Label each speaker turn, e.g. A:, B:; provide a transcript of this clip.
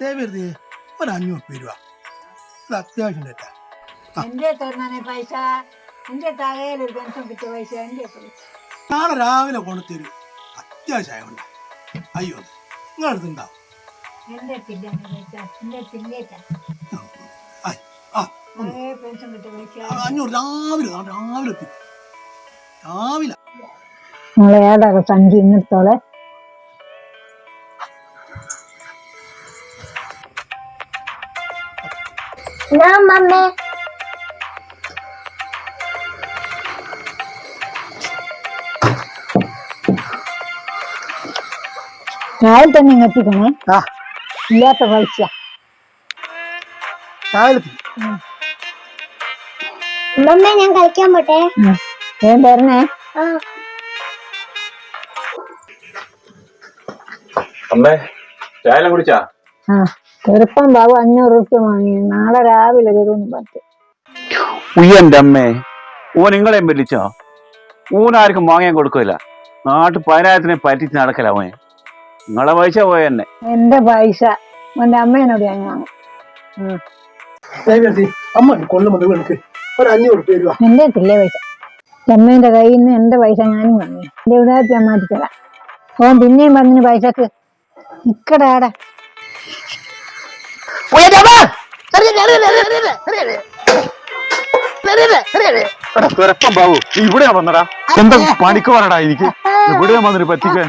A: ദേവരുത് ഒരു 500 രൂപ ഇത് അത്യാവശ്യം കേട്ടാ.
B: എന്റെ തരുന്നേ പൈസ എന്റെ തകയിലൊരു പെൻഷൻ കിട്ടിയ പൈസ എന്റെ
A: നാളെ രാവിലെ കൊണ്ടുത്തരും അത്യാവശ്യമായോണ്ട്. അയ്യോ നിങ്ങളടുത്ത് ഉണ്ടാവും.
B: എന്റെ പൈസ എന്റെ തില്ലേറ്റാ പെൻഷൻ കിട്ടിയ പൈസ
A: 500 രാവിലെ എത്തി. രാവിലെ
B: നമ്മളെ ഏതൊക്കെ സഞ്ചി ഇങ്ങത്തോളെ രാവിലെ തന്നെ ഇങ്ങ് എത്തിക്കണേ. ഇല്ലാത്ത പൈസ
C: ഞാൻ കളിക്കാൻ പോട്ടെ.
B: തരണേ.
D: അമ്മേ ചായ കുടിച്ചാ?
B: ചെറുപ്പം ബാബു 500 റുപ്യ വാങ്ങി. നാളെ രാവിലെ തരുമെന്ന് പറഞ്ഞു.
D: ഉയ്യന്റെ അമ്മേ, ഓൻ നിങ്ങളെയും പറ്റിച്ചോ? ഊനാർക്കും വാങ്ങാൻ കൊടുക്കില്ല. നാട്ടു 10,000 പറ്റിച്ച് നടക്കലാവേ. നിങ്ങളെ പൈസ പോയെന്നെ.
B: എന്റെ പൈസ എന്റെ അമ്മേനോട് ഞാൻ വാങ്ങും.
A: അമ്മ കൊള്ളുമ്പോൾ ഒരു 500 രൂപ
B: എന്റെ തില്ലേ പൈസ. അമ്മേന്റെ കയ്യിൽ നിന്ന് എന്റെ പൈസ ഞാനും വാങ്ങി. എന്റെ ഇവിടെ ഞാൻ മാറ്റിത്തരാം. ഓൻ പിന്നെയും പറഞ്ഞു പൈസക്ക് നിക്കടാടെ.
D: ബാബു ഇവിടെ വന്നടാ. എന്താ പണിക്ക് വരടാ? എനിക്ക് ഇവിടെ വന്നിട്ട് പറ്റിക്കാൻ